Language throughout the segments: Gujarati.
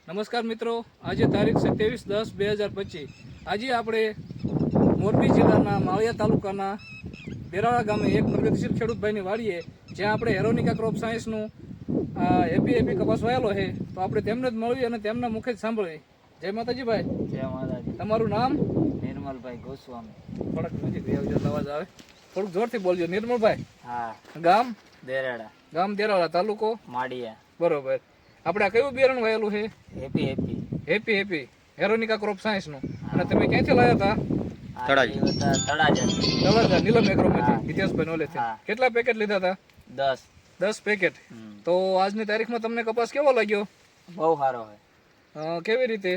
નમસ્કાર મિત્રો, આજે તારીખ 27/10/2025 આજે આપણે મોરબી જિલ્લાના માળિયા તાલુકાના બેરાળા ગામે એક પ્રગતિશીલ ખેડૂતભાઈની વાડીએ જ્યાં આપણે એરોનિકા ક્રોપ સાયન્સનું એપી કપાસ વાયેલો છે. તો આપણે તેમને જ મળવી અને તેમના મુખે જ સાંભળીએ. જય માતાજી ભાઈ. જય માતાજી. તમારું નામ? નિર્મલભાઈ ગોસ્વામી. થોડાક નજીક આવજો, અવાજ આવે, થોડુંક જોરથી બોલજો. નિર્મલભાઈ. હા. ગામ? દેરાડા. ગામ દેરાળા, તાલુકો માળિયા. બરોબર. આપણે આ કયું બિયારણ વાયેલું છે? એપી એરોનિકા ક્રોપ સાયન્સનું. અને તમે ક્યાંથી લાવ્યા હતા? તળાજા નીલમ એગ્રોમાંથી, હિતેશભાઈ નોલેજથી. કેટલા પેકેટ લીધા હતા? 10 પેકેટ. તો આજની તારીખમાં તમને કપાસ કેવો લાગ્યો? બહુ સારો છે. કેવી રીતે?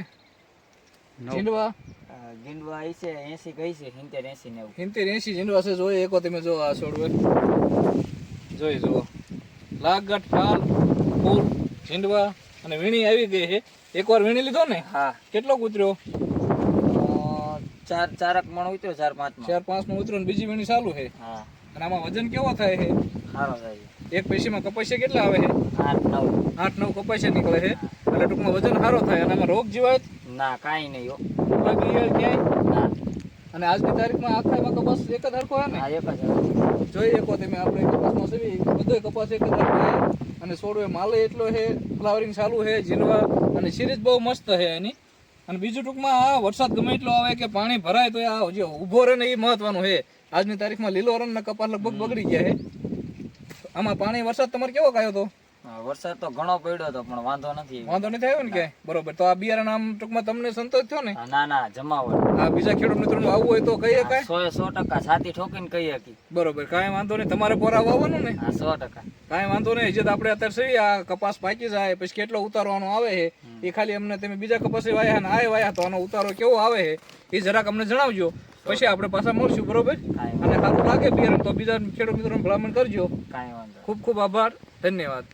ઝીંડવા છે 80 ગઈ છે, 70 80 80 ઝીંડવા છે. જોઈએ એકો તમે જો આ છોડવે જોઈ જુઓ, લાગટ, ફાલ, ફૂલ, ઝીંડવા અને વીણી આવી ગઈ છે. એકવાર વીણી લીધો ને? હા. કેટલો ઉતર્યો? 4 મણ ઉતર્યો, 4-5 મણ ઉતર્યો ને બીજી વીણી ચાલુ છે. હા. અને આમાં વજન કેવો થાય છે? સારો થાય. એક પેશીમાં કપાસિયા કેટલા આવે છે? 8-9 કપાસિયા નીકળે છે. એટલે ટૂંકમાં વજન સારો થાય. અને આમાં રોગ જીવાત ના કાંઈ નહીં હો. બાકી ક્યાંય ના. અને આજની તારીખમાં આખા એમાં કપાસ એક જ હરખો છે ને? હા, એક જ. જોઈ શકો તમે, આપણે કપાસમાં સેવી બધો કપાસ એક જ હરખો છે. અને છોડવે માલે એટલો છે, ફ્લાવરિંગ ચાલુ છે, ઝીંડવા અને સિરીઝ બહુ મસ્ત છે એની. અને બીજું ટૂંકમાં આ વરસાદ ગમે એટલો આવે કે પાણી ભરાય તો આ જે ઊભો રહે ને એ મહત્વનું છે. આજની તારીખમાં લીલો રંગના કપાસ લગભગ બગડી ગયા છે. આમાં પાણી વરસાદ તમારે કેવો આવ્યો હતો? વરસાદ તો ઘણો પડ્યો હતો પણ વાંધો નથી આવ્યો ને કે? બરોબર. તો આ બિયારણ આમ ટૂંકમાં તમને સંતોષ થયો ને? ના જમાવટ. આ બીજા ખેડૂત મિત્રોનું આવવું હોય તો કહીએ કાંઈ? 100% છાતી ઠોકીને કહી શકી. બરોબર, કાંઈ વાંધો નહીં. તમારે પોરા વાવવાનું ને? 100%. કાંઈ વાંધો નહીં. જે આપણે અત્યારે સહી આ કપાસ પાકી જાય પછી કેટલો ઉતારવાનો આવે છે એ ખાલી અમને તમે બીજા કપાસ વાયા ને આ વાયા તો આનો ઉતારો કેવો આવે છે એ જરાક અમને જણાવજો. પછી આપણે પાછા મળશું. બરોબર. અને સારું લાગે બિયારણ તો બીજા ખેડૂત મિત્રોને ભલામણ કરજો. કાંઈ વાંધો. ખૂબ ખૂબ આભાર, ધન્યવાદ.